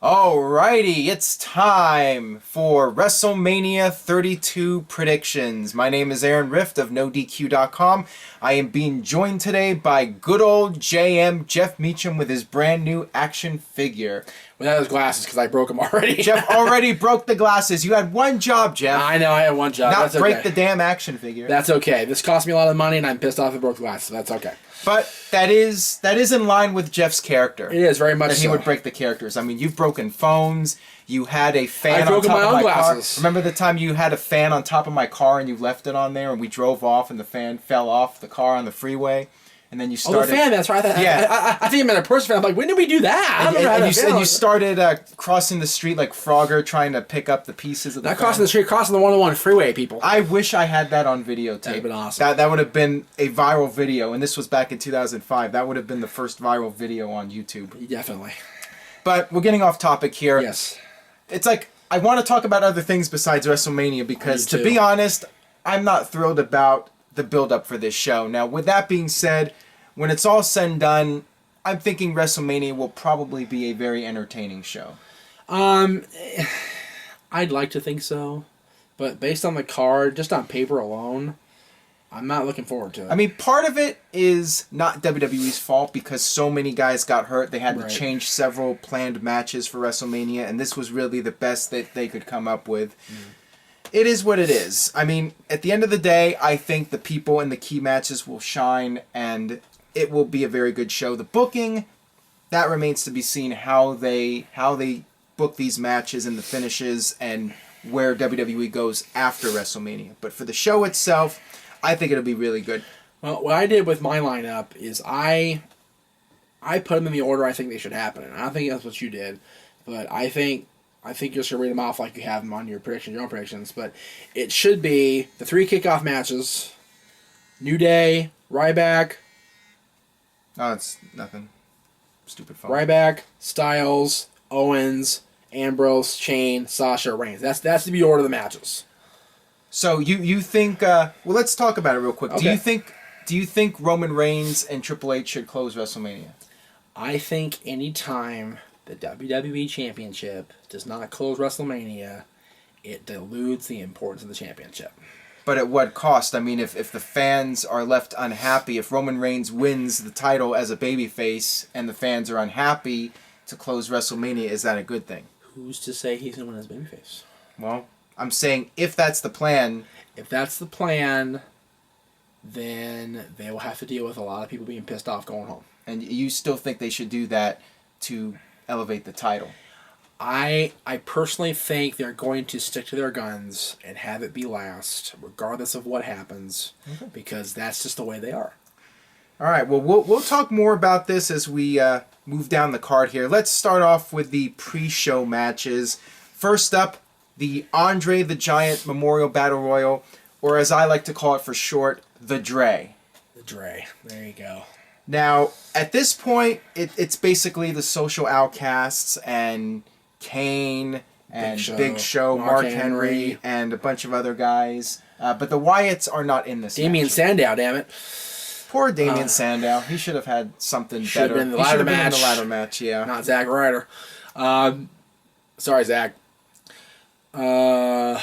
Alrighty, it's time for WrestleMania 32 predictions. My name is Aaron Rift of NoDQ.com. I am being joined today by good old JM Jeff Meacham with his brand new action figure. Without his glasses, because I broke them already. Jeff already broke the glasses. You had one job, Jeff. I know, I had one job. Not That's break okay. the damn action figure. That's okay. This cost me a lot of money, and I'm pissed off I broke the glasses, so that's okay. But that is in line with Jeff's character. It is, very much that so. He would break the characters. I mean, you've broken phones. You had a fan I've on broken top my of own my glasses. car. Remember the time you had a fan on top of my car and you left it on there and we drove off and the fan fell off the car on the freeway? And then you started... Oh, the fan, that's right. I think you meant a person fan. I'm like, when did we do that? I don't know how that and you started crossing the street like Frogger trying to pick up the pieces of the Not fan. crossing the street, crossing the 101 freeway, people. I wish I had that on videotape. That would have been awesome. That would have been a viral video, and this was back in 2005. That would have been the first viral video on YouTube. Definitely. But we're getting off topic here. Yes. It's like, I want to talk about other things besides WrestleMania because, to be honest, I'm not thrilled about the build-up for this show. Now, with that being said, when it's all said and done, I'm thinking WrestleMania will probably be a very entertaining show. I'd like to think so, but based on the card, just on paper alone, I'm not looking forward to it. I mean, part of it is not WWE's fault because so many guys got hurt. They had to change several planned matches for WrestleMania, and this was really the best that they could come up with. It is what it is. I mean, at the end of the day, I think the people in the key matches will shine, and it will be a very good show. The booking, that remains to be seen how they book these matches and the finishes and where WWE goes after WrestleMania. But for the show itself, I think it'll be really good. Well, what I did with my lineup is I put them in the order I think they should happen. And I don't think that's what you did, but I think you're just going to read them off like you have them on your predictions, your own predictions. But it should be the 3 kickoff matches: New Day, Ryback. Oh, it's nothing. Stupid phone. Ryback, Styles, Owens, Ambrose, Shane, Sasha, Reigns. That's to be order of the matches. So you think? Well, let's talk about it real quick. Okay. Do you think Roman Reigns and Triple H should close WrestleMania? I think any time the WWE Championship does not close WrestleMania, it dilutes the importance of the championship. But at what cost? I mean, if the fans are left unhappy, if Roman Reigns wins the title as a babyface and the fans are unhappy to close WrestleMania, is that a good thing? Who's to say he's going to win as babyface? Well, I'm saying if that's the plan... If that's the plan, then they will have to deal with a lot of people being pissed off going home. And you still think they should do that to elevate the title? I personally think they're going to stick to their guns and have it be last, regardless of what happens, because that's just the way they are. All right, well, we'll talk more about this as we move down the card here. Let's start off with the pre-show matches. First up, the Andre the Giant Memorial Battle Royal, or as I like to call it for short, the Dre. The Dre. There you go. Now, at this point, it's basically the Social Outcasts and Kane and Big Show, Mark Henry, and a bunch of other guys. But the Wyatts are not in this Damien match. Sandow, damn it. Poor Damien Sandow. He should have had something better. Been in the he should ladder have been in match. the ladder match, yeah. Not Zack Ryder. Sorry, Zach. Yeah,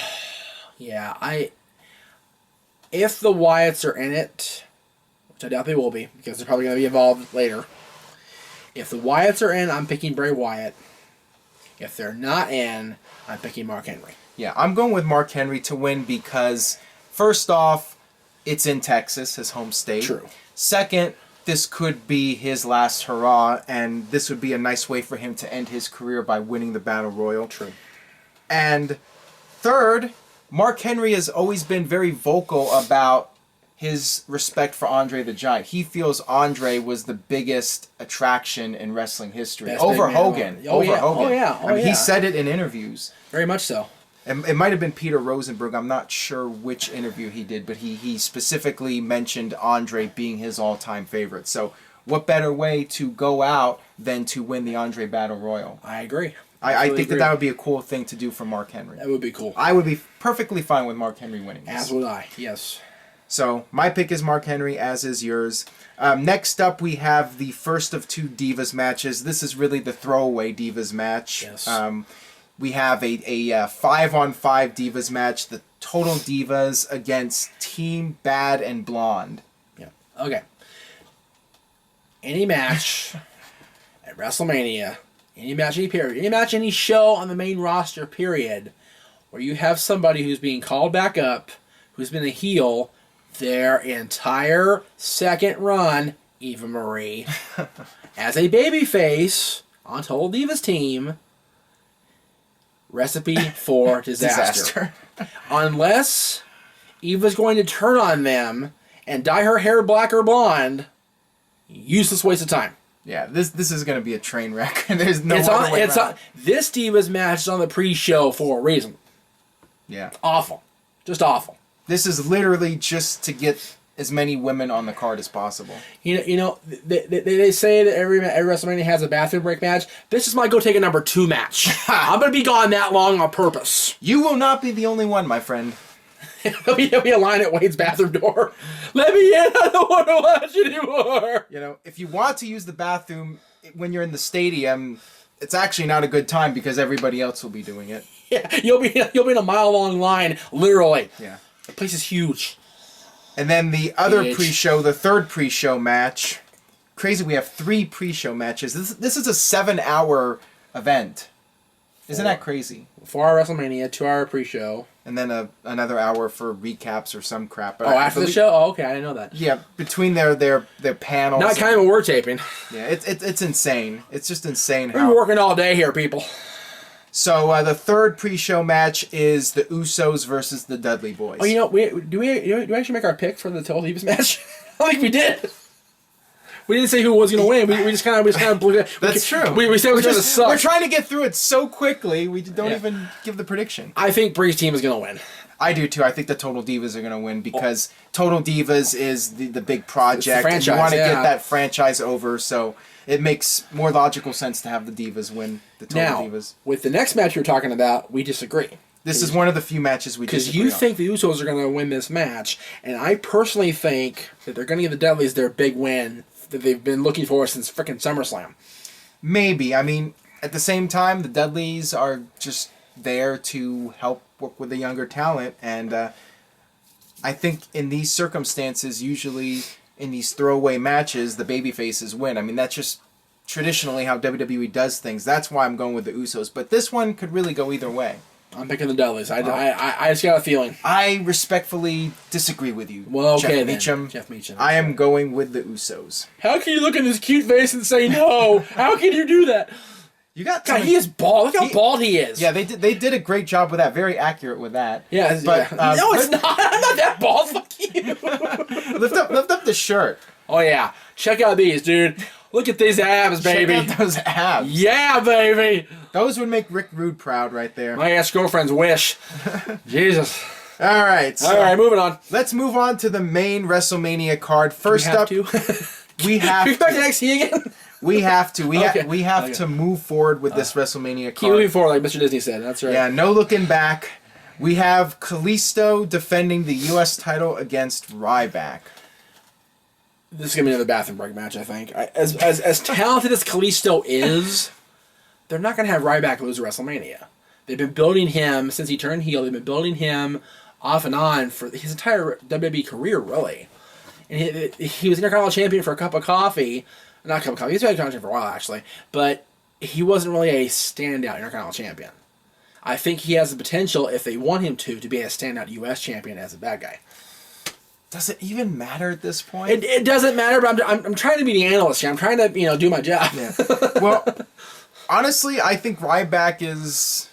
if the Wyatts are in it, which I doubt they will be, because they're probably going to be involved later. If the Wyatts are in, I'm picking Bray Wyatt. If they're not in, I'm picking Mark Henry. Yeah, I'm going with Mark Henry to win because, first off, it's in Texas, his home state. True. Second, this could be his last hurrah, and this would be a nice way for him to end his career by winning the Battle Royal. True. And third, Mark Henry has always been very vocal about his respect for Andre the Giant. He feels Andre was the biggest attraction in wrestling history. Best over big man Hogan. alive. Oh, over yeah. Hogan. Oh, yeah. Oh, I mean, yeah. he said it in interviews. Very much so. It might have been Peter Rosenberg. I'm not sure which interview he did, but he specifically mentioned Andre being his all-time favorite. So what better way to go out than to win the Andre Battle Royal? I agree. I think that would be a cool thing to do for Mark Henry. That would be cool. I would be perfectly fine with Mark Henry winning this. As would I, yes. So my pick is Mark Henry, as is yours. Next up, we have the first of 2 Divas matches. This is really the throwaway Divas match. Yes. We have a 5-on-5 Divas match. The Total Divas against Team Bad and Blonde. Yeah. Okay. Any match at WrestleMania, any match, any period, any match, any show on the main roster, period, where you have somebody who's being called back up, who's been a heel their entire second run, Eva Marie, as a babyface on Total Divas team, recipe for disaster. Unless Eva's going to turn on them and dye her hair black or blonde, useless waste of time. Yeah, this is going to be a train wreck. There's no this Divas match is on the pre-show for a reason. Yeah. Awful. Just awful. This is literally just to get as many women on the card as possible. You know, they say that every WrestleMania has a bathroom break match. This is my go take a number 2 match. I'm going to be gone that long on purpose. You will not be the only one, my friend. There'll be a line at Wade's bathroom door. Let me in. I don't want to watch anymore. You know, if you want to use the bathroom when you're in the stadium, it's actually not a good time because everybody else will be doing it. Yeah, you'll be in a mile-long line, literally. Yeah. The place is huge. And then the other pre-show, the third pre-show match. Crazy, we have 3 pre-show matches. This is a 7-hour event. Isn't that crazy? 4-hour WrestleMania, 2-hour pre-show. And then another hour for recaps or some crap. But after the show? Oh, okay, I didn't know that. Yeah, between their panels. Not kind of a word taping. Yeah, it's insane. It's just insane how... We're working all day here, people. So the third pre-show match is the Usos versus the Dudley Boys. Oh, you know, do we actually make our pick for the Total Divas match? I think we did. We didn't say who was going to win. We just kind of blew it. That's true. We said it was going to suck. We're trying to get through it so quickly. We don't even give the prediction. I think Bree's team is going to win. I do too. I think the Total Divas are going to win because Total Divas is the big project. It's the franchise, and you want to get that franchise over, so it makes more logical sense to have the Divas win the Total Divas. With the next match you're talking about, we disagree. This is one of the few matches we disagree on. Because you think the Usos are going to win this match, and I personally think that they're going to give the Dudleys their big win that they've been looking for since frickin' SummerSlam. Maybe. I mean, at the same time, the Dudleys are just there to help work with the younger talent, and I think in these circumstances, usually in these throwaway matches, the babyfaces win. I mean, that's just traditionally how WWE does things. That's why I'm going with the Usos. But this one could really go either way. I'm picking the Dudleys. I just got a feeling. I respectfully disagree with you, well, okay, Jeff Meacham. I am going with the Usos. How can you look in this cute face and say no? How can you do that? You got God, he is bald. Look how bald he is. Yeah, they did a great job with that. Very accurate with that. Yeah, but no, it's not. I'm not that bald. Fuck you. lift up the shirt. Oh yeah, check out these, dude. Look at these abs, baby. Check out those abs. Yeah, baby. Those would make Rick Rude proud right there. My ex-girlfriend's wish. Jesus. All right. So all right, moving on. Let's move on to the main WrestleMania card. First up, we have to. Back to NXT again? We have to. We have to move forward with this WrestleMania card. Keep moving forward, like Mr. Disney said. That's right. Yeah, no looking back. We have Kalisto defending the U.S. title against Ryback. This is gonna be another bathroom break match, I think. As talented as Kalisto is, they're not gonna have Ryback lose WrestleMania. They've been building him since he turned heel. They've been building him off and on for his entire WWE career, really. And he was Intercontinental Champion for a cup of coffee. Not a cup of coffee. He's been Intercontinental Champion for a while, actually. But he wasn't really a standout Intercontinental Champion. I think he has the potential, if they want him to be a standout U.S. champion as a bad guy. Does it even matter at this point? It doesn't matter, but I'm trying to be the analyst here. I'm trying to do my job. Yeah. Well, honestly, I think Ryback is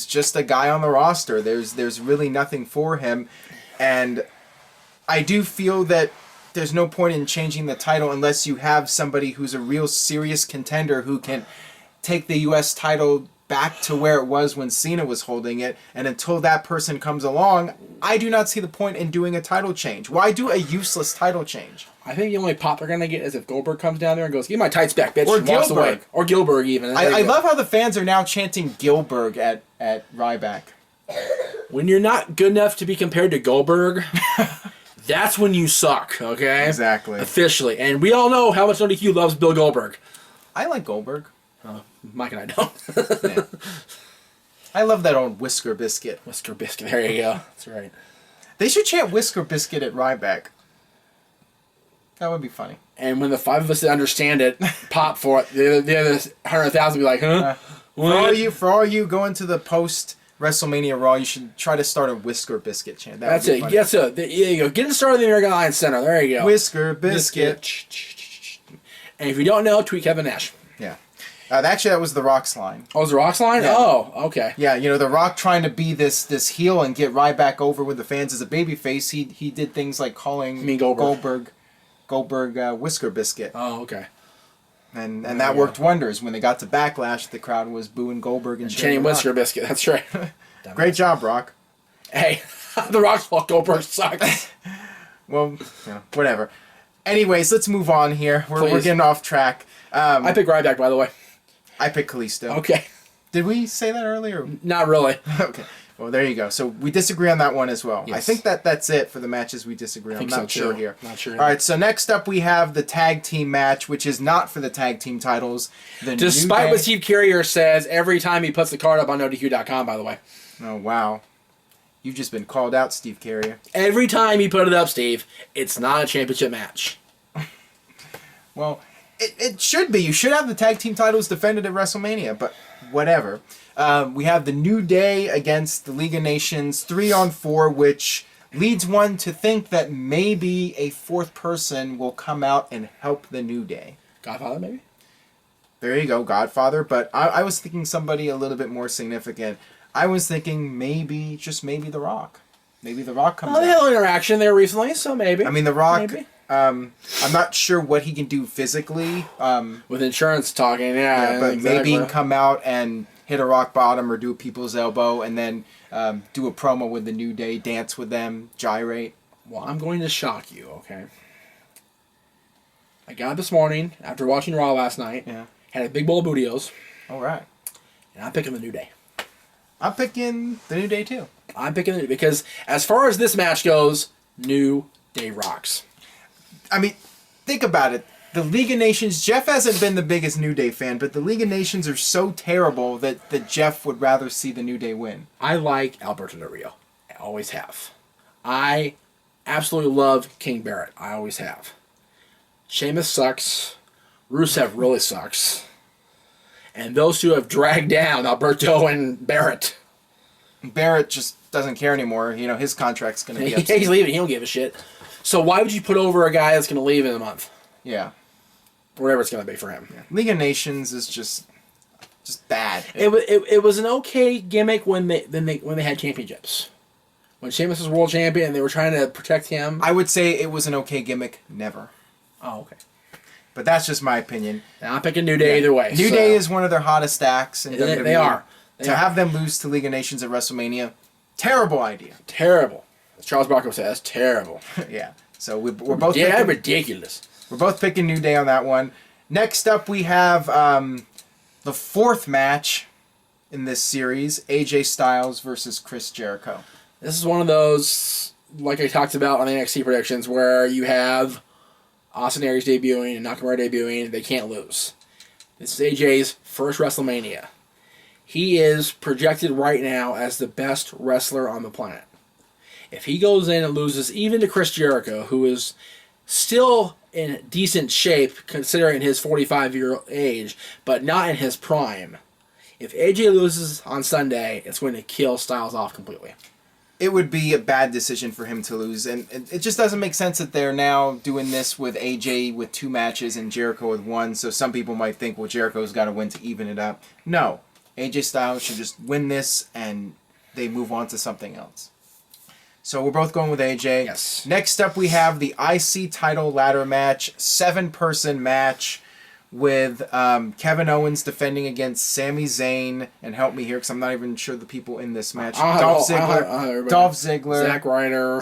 just a guy on the roster. There's really nothing for him, and I do feel that there's no point in changing the title unless you have somebody who's a real serious contender who can take the U.S. title back to where it was when Cena was holding it, and until that person comes along, I do not see the point in doing a title change. Why do a useless title change? I think the only pop they're going to get is if Goldberg comes down there and goes, "Give my tights back, bitch," or and walks away. Or Gilbert, even. I love how the fans are now chanting Gilbert at Ryback. When you're not good enough to be compared to Goldberg, that's when you suck, okay? Exactly. Officially. And we all know how much No DQ loves Bill Goldberg. I like Goldberg. Mike and I don't. Yeah. I love that old Whisker Biscuit. Whisker Biscuit. There you go. That's right. They should chant Whisker Biscuit at Ryback. That would be funny. And when the five of us that understand it pop for it, the other 100,000 be like, huh? For all you going to the post WrestleMania Raw, you should try to start a Whisker Biscuit chant. That's it. That's it. There you go. Get it started in the American Alliance Center. There you go. Whisker Biscuit. And if you don't know, tweet Kevin Nash. Yeah. Actually, that was The Rock's line. Oh, it was The Rock's line? Yeah. Oh, okay. Yeah, The Rock trying to be this heel and get Ryback over with the fans as a babyface. He did things like calling Goldberg Whisker Biscuit. Oh, okay. And that worked wonders. When they got to Backlash, the crowd was booing Goldberg and chanting Whisker Biscuit. That's right. Great job, Rock. Hey, The Rock's fault. Goldberg sucks. Well, whatever. Anyways, let's move on here. We're getting off track. I picked Ryback, by the way. I picked Kalisto. Okay. Did we say that earlier? Not really. Okay. Well, there you go. So we disagree on that one as well. Yes. I think that's it for the matches we disagree on. I'm not sure here. Not sure. All right, so next up we have the tag team match, which is not for the tag team titles. Despite what Steve Carrier says every time he puts the card up on NoDQ.com, by the way. Oh, wow. You've just been called out, Steve Carrier. Every time he put it up, Steve, it's not a championship match. Well, it should be. You should have the tag team titles defended at WrestleMania, but whatever. We have the New Day against the League of Nations 3-on-4, which leads one to think that maybe a fourth person will come out and help the New Day. Godfather, maybe? There you go, Godfather. But I was thinking somebody a little bit more significant. I was thinking maybe, just maybe The Rock. Maybe The Rock comes out. They had an interaction there recently, so maybe. I mean, The Rock... Maybe. I'm not sure what he can do physically. With insurance talking, yeah. But exactly. maybe he can come out and hit a rock bottom or do a people's elbow and then do a promo with the New Day, dance with them, gyrate. Well, I'm going to shock you, okay? I got up this morning after watching Raw last night. Yeah. Had a big bowl of Bootios. All right. And I'm picking the New Day. I'm picking the New Day, too. I'm picking the New Day because as far as this match goes, New Day rocks. I mean, think about it. The League of Nations, Jeff hasn't been the biggest New Day fan, but the League of Nations are so terrible that Jeff would rather see the New Day win. I like Alberto Del Rio. I always have. I absolutely love King Barrett. I always have. Sheamus sucks. Rusev really sucks. And those two have dragged down Alberto and Barrett. Barrett just doesn't care anymore. His contract's going to be up. He's leaving. He don't give a shit. So why would you put over a guy that's going to leave in a month? Yeah. Whatever it's going to be for him. Yeah. League of Nations is just bad. It was an okay gimmick when they had championships. When Sheamus was world champion and they were trying to protect him. I would say it was an okay gimmick. Never. Oh, okay. But that's just my opinion. And I'm picking New Day either way. New Day is one of their hottest acts in WWE. They are. Have them lose to League of Nations at WrestleMania, terrible idea. Terrible. As Charles Barkley says, terrible. Yeah. So we're both ridiculous. We're both picking New Day on that one. Next up, we have the fourth match in this series: AJ Styles versus Chris Jericho. This is one of those, like I talked about on the NXT predictions, where you have Austin Aries debuting and Nakamura debuting. They can't lose. This is AJ's first WrestleMania. He is projected right now as the best wrestler on the planet. If he goes in and loses even to Chris Jericho, who is still in decent shape considering his 45-year age, but not in his prime, if AJ loses on Sunday, it's going to kill Styles off completely. It would be a bad decision for him to lose, and it just doesn't make sense that they're now doing this with AJ with 2 matches and Jericho with 1, so some people might think, well, Jericho's got to win to even it up. No. AJ Styles should just win this, and they move on to something else. So we're both going with AJ. Yes. Next up, we have the IC title ladder match, 7-person match with Kevin Owens defending against Sami Zayn. And help me here, because I'm not even sure the people in this match. Dolph Ziggler.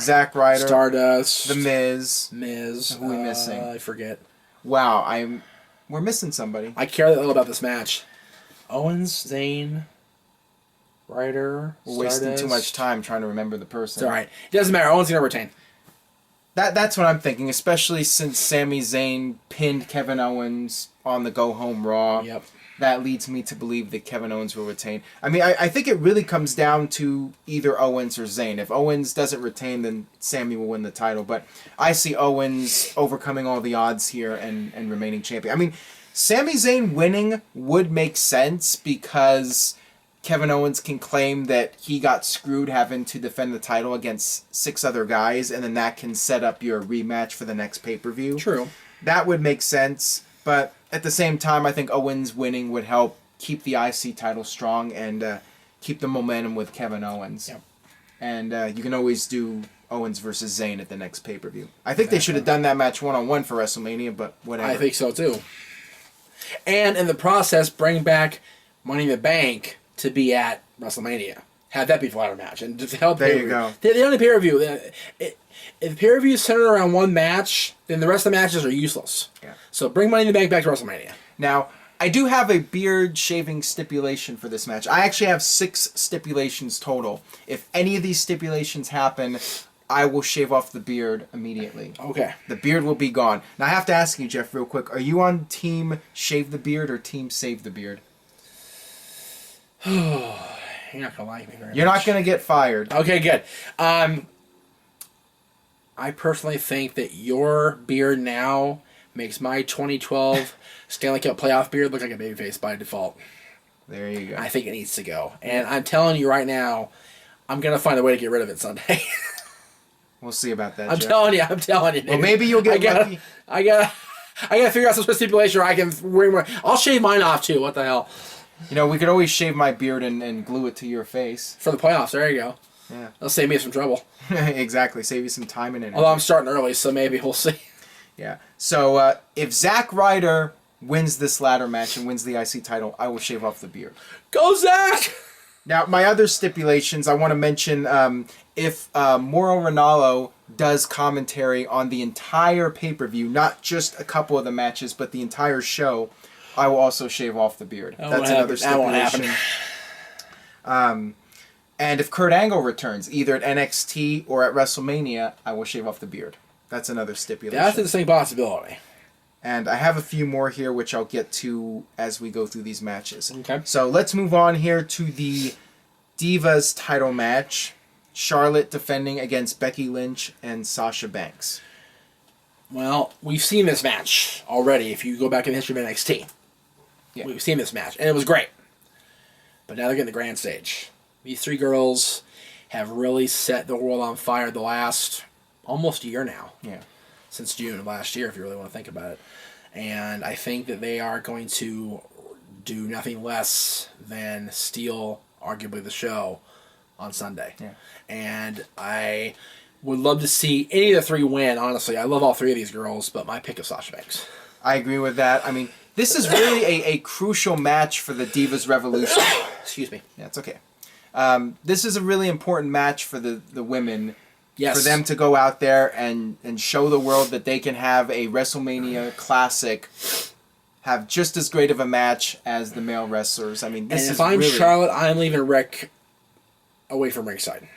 Zack Ryder. Stardust. The Miz. Who are we missing? I forget. Wow, we're missing somebody. I care little about this match. Owens, Zayn, Ryder, We're wasting too much time trying to remember the person. It's alright. It doesn't matter. Owens going to retain. That's what I'm thinking, especially since Sami Zayn pinned Kevin Owens on the Go Home Raw. Yep. That leads me to believe that Kevin Owens will retain. I mean, I think it really comes down to either Owens or Zayn. If Owens doesn't retain, then Sami will win the title. But I see Owens overcoming all the odds here and remaining champion. I mean, Sami Zayn winning would make sense because Kevin Owens can claim that he got screwed having to defend the title against 6 other guys, and then that can set up your rematch for the next pay-per-view. True. That would make sense, but at the same time, I think Owens winning would help keep the IC title strong and keep the momentum with Kevin Owens. Yep. And you can always do Owens versus Zayn at the next pay-per-view. I think they should have done that match one-on-one for WrestleMania, but whatever. I think so, too. And in the process, bring back Money in the Bank to be at WrestleMania. Have that be a ladder match. And just help there you go. The only pay-per-view. If the pay-per-view is centered around one match, then the rest of the matches are useless. Yeah. So bring Money in the Bank back to WrestleMania. Now, I do have a beard shaving stipulation for this match. I actually have 6 stipulations total. If any of these stipulations happen, I will shave off the beard immediately. Okay. The beard will be gone. Now, I have to ask you, Jeff, real quick. Are you on team shave the beard or team save the beard? You're not going to like me very much. You're not going to get fired. Okay, good. I personally think that your beard now makes my 2012 Stanley Cup playoff beard look like a babyface by default. There you go. I think it needs to go. And I'm telling you right now, I'm going to find a way to get rid of it Sunday. We'll see about that, I'm Jeff. telling you. Dude. Well, maybe you'll get lucky. I gotta figure out some sort of stipulation where I can wear more. I'll shave mine off too. What the hell? You know, we could always shave my beard and glue it to your face. For the playoffs, there you go. Yeah. That'll save me some trouble. Exactly. Save you some time and energy. Although I'm starting early, so maybe we'll see. Yeah. So if Zack Ryder wins this ladder match and wins the IC title, I will shave off the beard. Go, Zach! Now, my other stipulations, I want to mention if Mauro Ranallo does commentary on the entire pay-per-view, not just a couple of the matches, but the entire show, I will also shave off the beard. That's another stipulation. And if Kurt Angle returns, either at NXT or at WrestleMania, I will shave off the beard. That's another stipulation. That's the same possibility. And I have a few more here, which I'll get to as we go through these matches. Okay. So let's move on here to the Divas title match. Charlotte defending against Becky Lynch and Sasha Banks. Well, we've seen this match already if you go back in the history of NXT. Yeah. We've seen this match, and it was great. But now they're getting the grand stage. These 3 girls have really set the world on fire the last almost year now. Yeah. Since June of last year, if you really want to think about it. And I think that they are going to do nothing less than steal, arguably, the show on Sunday. Yeah. And I would love to see any of the 3 win, honestly. I love all 3 of these girls, but my pick is Sasha Banks. I agree with that. I mean, this is really a crucial match for the Divas Revolution. Excuse me. Yeah, it's okay. This is a really important match for the women. Yes. For them to go out there and show the world that they can have a WrestleMania classic, have just as great of a match as the male wrestlers. I mean, this and is if I'm really... Charlotte, I'm leaving Rick away from ringside.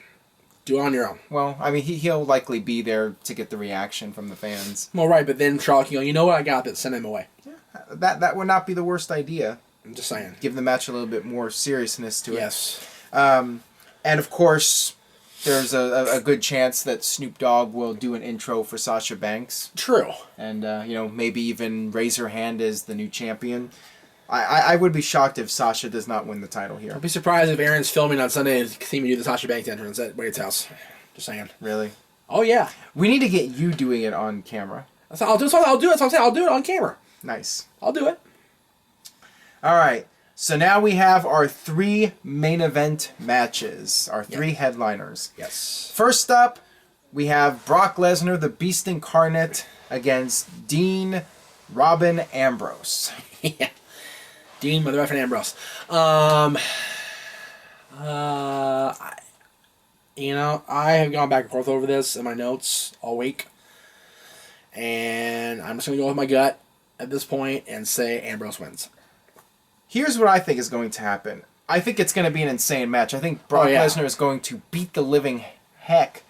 Do it on your own. Well, I mean, he'll likely be there to get the reaction from the fans. Well, right, but then Charlotte can go, you know what, I got this, send him away. Yeah, that would not be the worst idea. I'm just saying. Give the match a little bit more seriousness to it. Yes. And of course, there's a good chance that Snoop Dogg will do an intro for Sasha Banks. True. And, maybe even raise her hand as the new champion. I would be shocked if Sasha does not win the title here. I'll be surprised if Aaron's filming on Sunday and see me do the Sasha Banks entrance at Wade's house. Just saying. Really? Oh, yeah. We need to get you doing it on camera. I'll do it. I'll do it. So I'm saying I'll do it on camera. Nice. I'll do it. All right. So now we have our 3 main event matches. Our 3 headliners. Yes. First up, we have Brock Lesnar, the Beast Incarnate, against Dean Robin Ambrose. Yeah. Dean, Mother F and Ambrose. I have gone back and forth over this in my notes all week. And I'm just going to go with my gut at this point and say Ambrose wins. Here's what I think is going to happen. I think it's going to be an insane match. I think Brock Lesnar is going to beat the living heck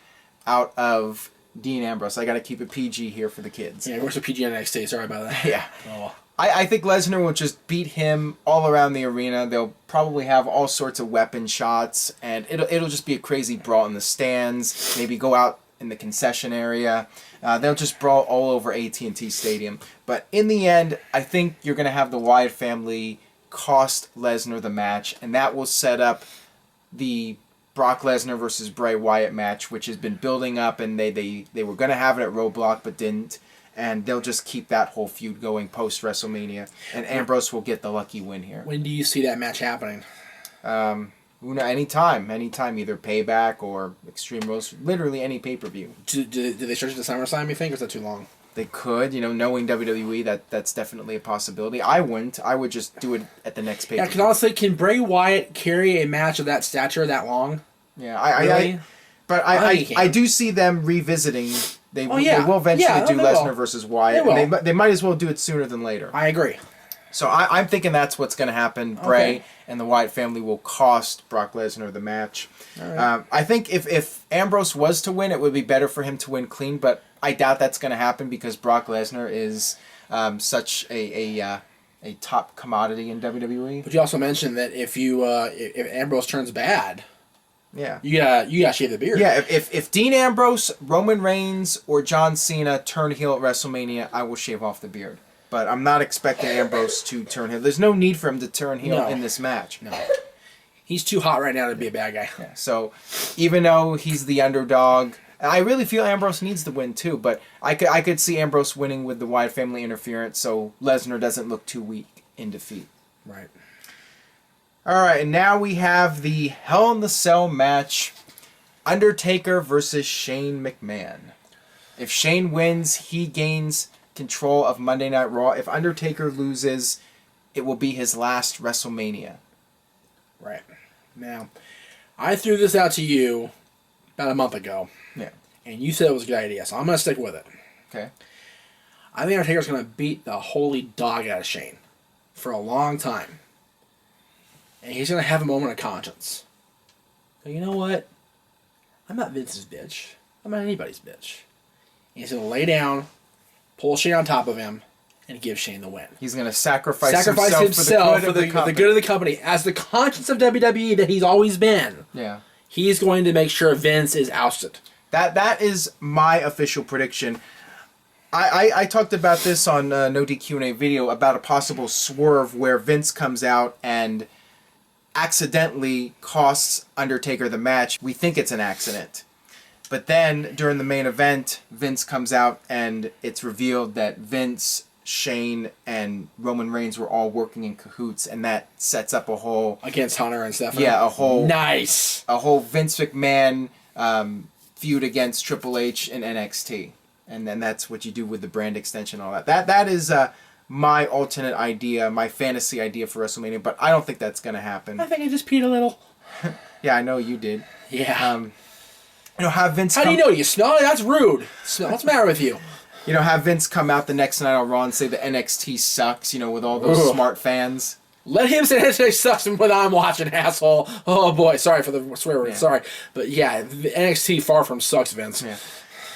out of Dean Ambrose. I got to keep it PG here for the kids. Yeah, where's the PG NXT? Sorry about that. Yeah. Oh. I think Lesnar will just beat him all around the arena. They'll probably have all sorts of weapon shots, and it'll just be a crazy brawl in the stands. Maybe go out in the concession area. They'll just brawl all over AT&T Stadium. But in the end, I think you're going to have the Wyatt family cost Lesnar the match, and that will set up the Brock Lesnar versus Bray Wyatt match, which has been building up, and they were going to have it at Roadblock but didn't. And they'll just keep that whole feud going post-WrestleMania. And Ambrose will get the lucky win here. When do you see that match happening? Anytime, either Payback or Extreme Rules, literally any pay-per-view. Do they stretch it to SummerSlam, you think, or is that too long? They could, knowing WWE, that's definitely a possibility. I wouldn't. I would just do it at the next pay-per-view. Yeah, because honestly, can Bray Wyatt carry a match of that stature that long? Yeah, I do see them revisiting. They will eventually do Lesnar versus Wyatt. And they might as well do it sooner than later. I agree. So I'm thinking that's what's going to happen. Bray and the Wyatt family will cost Brock Lesnar the match. Right. I think if Ambrose was to win, it would be better for him to win clean, but I doubt that's going to happen because Brock Lesnar is such a top commodity in WWE. But you also mentioned that if Ambrose turns bad... Yeah, you gotta shave the beard. Yeah, if Dean Ambrose, Roman Reigns, or John Cena turn heel at WrestleMania, I will shave off the beard. But I'm not expecting Ambrose to turn heel. There's no need for him to turn heel in this match. No, he's too hot right now to be a bad guy. Yeah, so even though he's the underdog, I really feel Ambrose needs to win too. But I could see Ambrose winning with the Wyatt family interference, so Lesnar doesn't look too weak in defeat. Right. All right, and now we have the Hell in the Cell match, Undertaker versus Shane McMahon. If Shane wins, he gains control of Monday Night Raw. If Undertaker loses, it will be his last WrestleMania. Right. Now, I threw this out to you about a month ago. Yeah. And you said it was a good idea, so I'm going to stick with it. Okay. I think Undertaker's going to beat the holy dog out of Shane for a long time. And he's going to have a moment of conscience. So you know what? I'm not Vince's bitch. I'm not anybody's bitch. And he's going to lay down, pull Shane on top of him, and give Shane the win. He's going to sacrifice himself for the good of the company. As the conscience of WWE that he's always been. Yeah. He's going to make sure Vince is ousted. That is my official prediction. I talked about this on No DQ&A video about a possible swerve where Vince comes out and accidentally costs Undertaker the match. We think it's an accident. But then, during the main event, Vince comes out and it's revealed that Vince, Shane, and Roman Reigns were all working in cahoots, and that sets up a whole... Against Hunter and Stephanie? Yeah, a whole... Nice! A whole Vince McMahon feud against Triple H in NXT. And then that's what you do with the brand extension and all that. That is... my alternate idea, my fantasy idea for WrestleMania, but I don't think that's going to happen. I think I just peed a little. Yeah, I know you did. Yeah. Have Vince How do you know? You smell it? That's rude. What's the matter with you? Have Vince come out the next night on Raw and say the NXT sucks, with all those smart fans. Let him say NXT sucks when I'm watching, asshole. Oh, boy. Sorry for the swear word. Yeah. Sorry. But, yeah, NXT far from sucks, Vince. Yeah.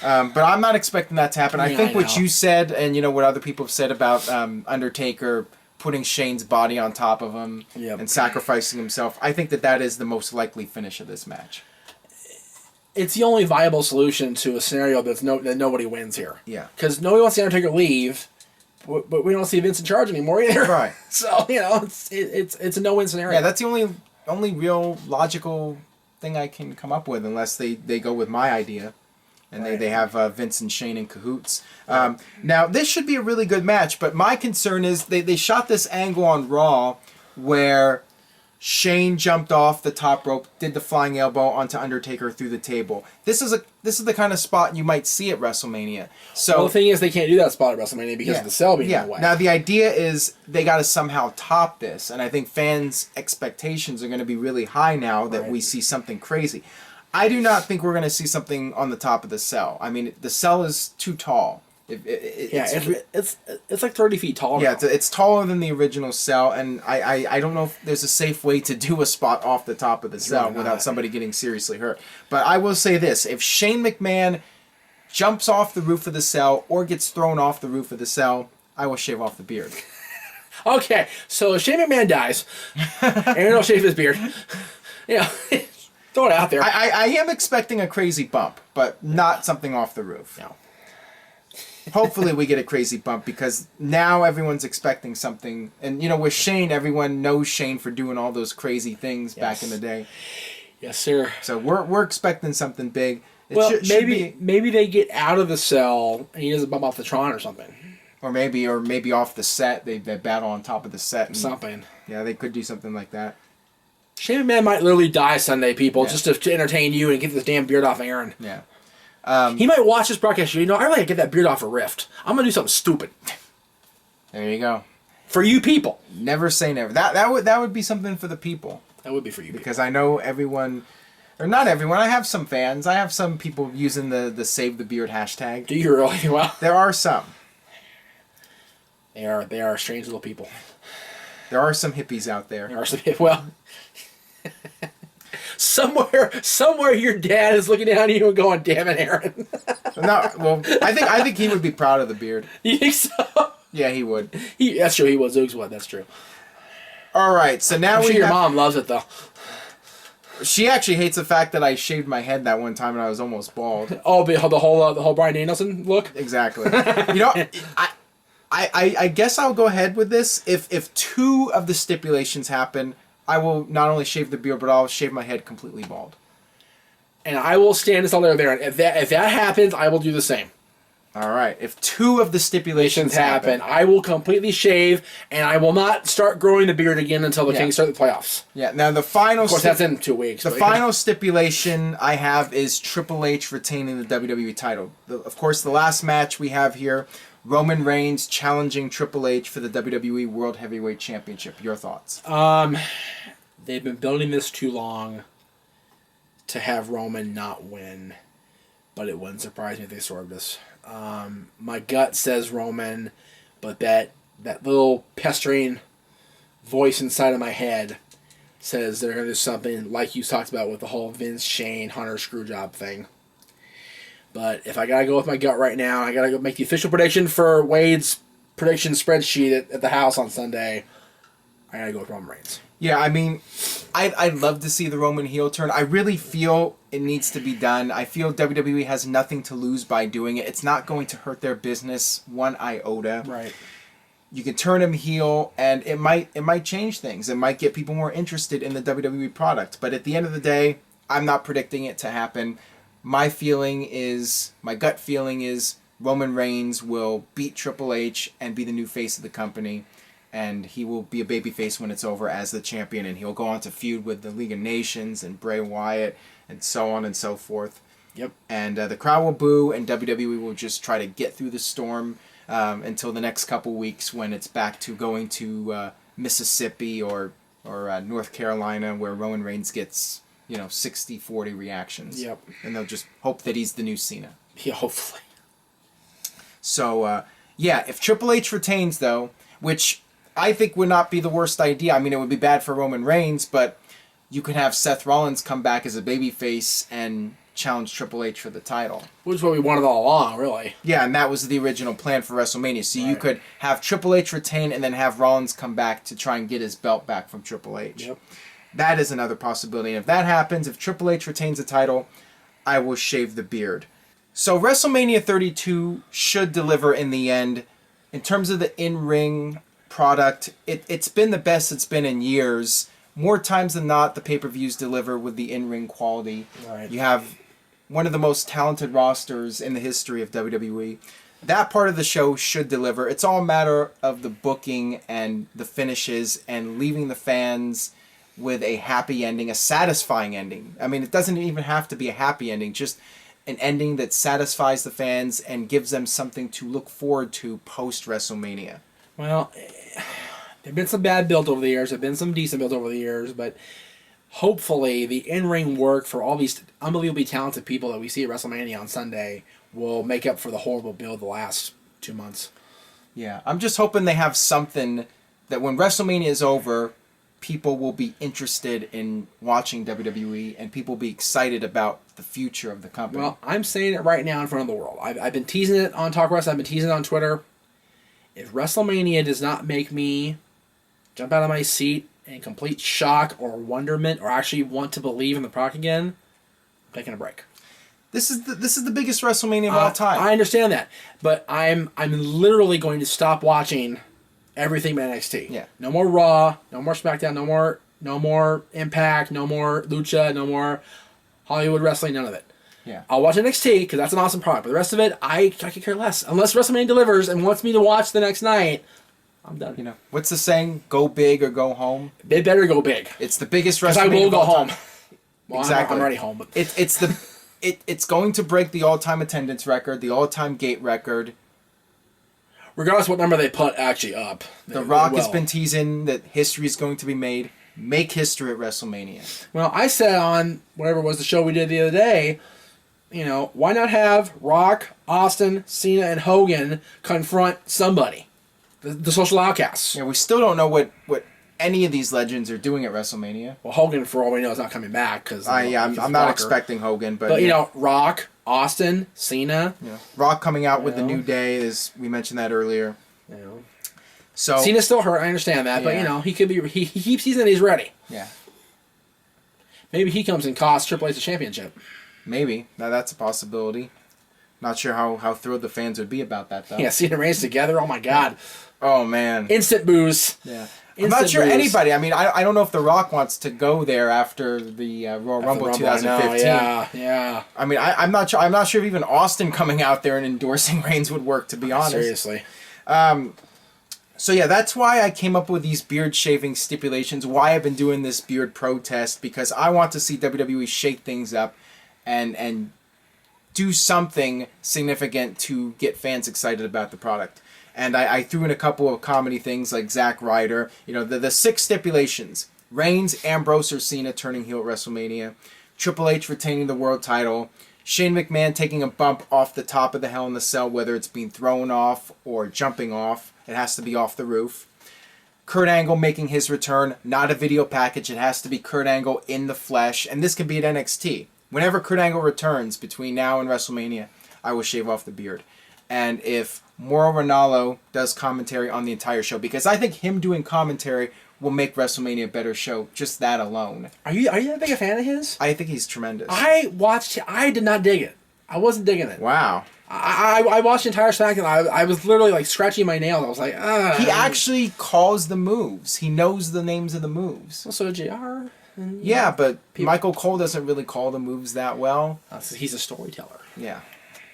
But I'm not expecting that to happen. I think what you said, and what other people have said about Undertaker putting Shane's body on top of him and sacrificing himself, I think that is the most likely finish of this match. It's the only viable solution to a scenario that nobody wins here. Yeah. Because nobody wants the Undertaker to leave, but we don't see Vince in charge anymore either. Right. So, it's a no-win scenario. Yeah, that's the only real logical thing I can come up with, unless they go with my idea. And they have Vince and Shane in cahoots. Now, this should be a really good match, but my concern is they shot this angle on Raw where Shane jumped off the top rope, did the flying elbow onto Undertaker through the table. This is the kind of spot you might see at WrestleMania. So the thing is, they can't do that spot at WrestleMania because of the cell being in the way. Now, the idea is they got to somehow top this, and I think fans' expectations are going to be really high now that we see something crazy. I do not think we're going to see something on the top of the cell. I mean, the cell is too tall. It's like 30 feet tall. Yeah, it's taller than the original cell, and I don't know if there's a safe way to do a spot off the top of the cell without somebody getting seriously hurt. But I will say this: if Shane McMahon jumps off the roof of the cell or gets thrown off the roof of the cell, I will shave off the beard. Okay, so if Shane McMahon dies, Aaron will shave his beard. Throw it out there. I am expecting a crazy bump, but not something off the roof. No. Hopefully we get a crazy bump because now everyone's expecting something. And, with Shane, everyone knows Shane for doing all those crazy things back in the day. Yes, sir. So we're expecting something big. Maybe they get out of the cell and he doesn't bump off the Tron or something. Or maybe off the set. They battle on top of the set. And, something. Yeah, they could do something like that. Shane McMahon might literally die Sunday, people, just to entertain you and get this damn beard off Aaron. Yeah. He might watch this broadcast. I really gotta get that beard off a Rift. I'm gonna do something stupid. There you go. For you people. Never say never. That would be something for the people. That would be for you because I know everyone, or not everyone. I have some fans. I have some people using the Save the Beard hashtag. Do you really? Well, there are some. They are strange little people. There are some hippies out there. There are some well. Somewhere your dad is looking down at you and going, "Damn it, Aaron." No, well, I think he would be proud of the beard. You think so? Yeah, he would. That's true. He was. Zoogs would. That's true. All right, so now your mom loves it though. She actually hates the fact that I shaved my head that one time and I was almost bald. Oh, the whole Bryan Danielson look. Exactly. I guess I'll go ahead with this. If two of the stipulations happen, I will not only shave the beard, but I'll shave my head completely bald. And I will stand this all there. And if that happens, I will do the same. All right. If two of the stipulations happen, I will completely shave, and I will not start growing the beard again until the Kings start the playoffs. Yeah. Now the final. Of course, that's in 2 weeks. The final stipulation I have is Triple H retaining the WWE title. Of course, the last match we have here. Roman Reigns challenging Triple H for the WWE World Heavyweight Championship. Your thoughts? They've been building this too long to have Roman not win, but it wouldn't surprise me if they swerved this. My gut says Roman, but that little pestering voice inside of my head says they're going to do something like you talked about with the whole Vince, Shane, Hunter screwjob thing. But if I gotta go with my gut right now, I gotta go make the official prediction for Wade's prediction spreadsheet at the house on Sunday. I gotta go with Roman Reigns. Yeah, I mean, I'd love to see the Roman heel turn. I really feel it needs to be done. I feel WWE has nothing to lose by doing it. It's not going to hurt their business one iota. Right. You can turn him heel, and it might change things. It might get people more interested in the WWE product. But at the end of the day, I'm not predicting it to happen. My gut feeling is Roman Reigns will beat Triple H and be the new face of the company, and he will be a babyface when it's over as the champion, and he'll go on to feud with the League of Nations and Bray Wyatt and so on and so forth. Yep. And the crowd will boo, and WWE will just try to get through the storm until the next couple weeks when it's back to going to Mississippi or North Carolina, where Roman Reigns gets 60-40 reactions. Yep. And they'll just hope that he's the new Cena. Yeah, hopefully. So, if Triple H retains, though, which I think would not be the worst idea. I mean, it would be bad for Roman Reigns, but you could have Seth Rollins come back as a babyface and challenge Triple H for the title. Which is what we wanted all along, really. Yeah, and that was the original plan for WrestleMania. So you could have Triple H retain and then have Rollins come back to try and get his belt back from Triple H. Yep. That is another possibility. And if that happens, if Triple H retains the title, I will shave the beard. So WrestleMania 32 should deliver in the end. In terms of the in-ring product, it's been the best it's been in years. More times than not, the pay-per-views deliver with the in-ring quality. Right. You have one of the most talented rosters in the history of WWE. That part of the show should deliver. It's all a matter of the booking and the finishes and leaving the fans with a happy ending, a satisfying ending. I mean, it doesn't even have to be a happy ending, just an ending that satisfies the fans and gives them something to look forward to post-WrestleMania. Well, there have been some bad build over the years, there have been some decent build over the years, but hopefully the in-ring work for all these unbelievably talented people that we see at WrestleMania on Sunday will make up for the horrible build the last 2 months. Yeah, I'm just hoping they have something that when WrestleMania is over, people will be interested in watching WWE and people will be excited about the future of the company. Well, I'm saying it right now in front of the world. I've been teasing it on Talk Wrestling. I've been teasing it on Twitter. If WrestleMania does not make me jump out of my seat in complete shock or wonderment or actually want to believe in the product again, I'm taking a break. This is the biggest WrestleMania of all time. I understand that, but I'm literally going to stop watching everything but NXT. Yeah. No more Raw, no more SmackDown, no more Impact, no more Lucha, no more Hollywood Wrestling, none of it. Yeah. I'll watch NXT because that's an awesome product, but the rest of it, I could care less. Unless WrestleMania delivers and wants me to watch the next night, I'm done. You know, what's the saying? Go big or go home. They better go big. It's the biggest WrestleMania. Because I will go home. Well, exactly. I'm already home. But It's going to break the all-time attendance record, the all-time gate record. Regardless of what number they put actually up. The Rock has been teasing that history is going to be made. Make history at WrestleMania. Well, I said on whatever was the show we did the other day, you know, why not have Rock, Austin, Cena, and Hogan confront somebody? The social outcasts. Yeah, we still don't know what any of these legends are doing at WrestleMania. Well, Hogan, for all we know, is not coming back. Cause, I'm not expecting Hogan. But you know, Rock, Austin, Cena. Yeah. Rock coming out with the New Day, as we mentioned that earlier. You know. So Cena's still hurt, I understand that. But, you know, he could be. He keeps teasing that he's ready. Yeah. Maybe he comes and costs Triple H the championship. Maybe. Now, that's a possibility. Not sure how thrilled the fans would be about that, though. Yeah, Cena and Reigns together, oh my God. Oh, man. Instant booze. Yeah. I'm not sure anybody. I mean, I don't know if The Rock wants to go there after the Royal Rumble 2015. Yeah. I mean, I'm not sure. I'm not sure if even Austin coming out there and endorsing Reigns would work. To be honest, Seriously. So yeah, that's why I came up with these beard shaving stipulations. Why I've been doing this beard protest, because I want to see WWE shake things up, and do something significant to get fans excited about the product. And I threw in a couple of comedy things like Zack Ryder. You know, the 6 stipulations: Reigns, Ambrose, or Cena turning heel at WrestleMania, Triple H retaining the world title, Shane McMahon taking a bump off the top of the Hell in the Cell, whether it's being thrown off or jumping off. It has to be off the roof. Kurt Angle making his return, not a video package. It has to be Kurt Angle in the flesh. And this can be at NXT. Whenever Kurt Angle returns between now and WrestleMania, I will shave off the beard. And if Mauro Ranallo does commentary on the entire show, because I think him doing commentary will make WrestleMania a better show, just that alone. Are you that big a fan of his? I think he's tremendous. I did not dig it. I wasn't digging it. Wow. I watched the entire SmackDown. I was literally like scratching my nails. I was like, He actually calls the moves. He knows the names of the moves. Well, so JR. Yeah, but Michael Cole doesn't really call the moves that well. He's a storyteller. Yeah.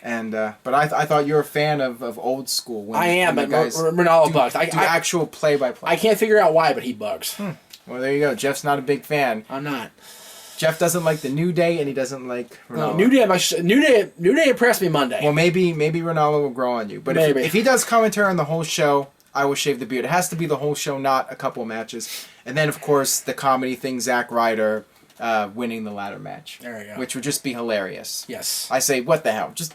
And but I thought you were a fan of old school. When, I am, but Ronaldo bugs. Do actual play-by-play. I can't figure out why, but he bugs. Well, there you go. Jeff's not a big fan. I'm not. Jeff doesn't like the New Day, and he doesn't like Ronaldo. No, New Day impressed me Monday. Well, maybe Ronaldo will grow on you. But if he does commentary on the whole show, I will shave the beard. It has to be the whole show, not a couple of matches. And then, of course, the comedy thing, Zack Ryder winning the ladder match. There you go. Which would just be hilarious. Yes. I say, what the hell? Just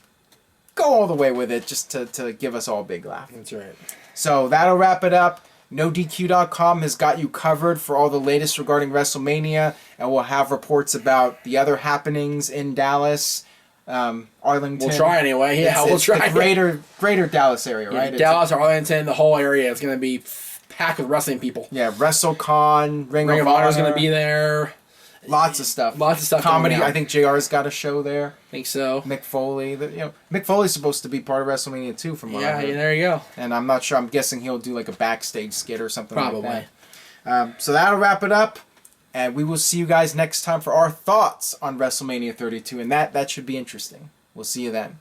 go all the way with it, just to give us all a big laugh. That's right. So that'll wrap it up. NoDQ.com has got you covered for all the latest regarding WrestleMania, and we'll have reports about the other happenings in Dallas, Arlington. We'll try anyway. Yeah, we'll try. The greater Dallas area, right? Dallas, Arlington, the whole area is going to be packed with wrestling people. Yeah, WrestleCon, Ring of Honor is going to be there. Lots of stuff. Comedy. I think JR's got a show there. I think so. Mick Foley. Mick Foley's supposed to be part of WrestleMania too, from what I heard. Yeah, there you go. And I'm not sure. I'm guessing he'll do like a backstage skit or something Probably. like that. So that'll wrap it up. And we will see you guys next time for our thoughts on WrestleMania 32. And that should be interesting. We'll see you then.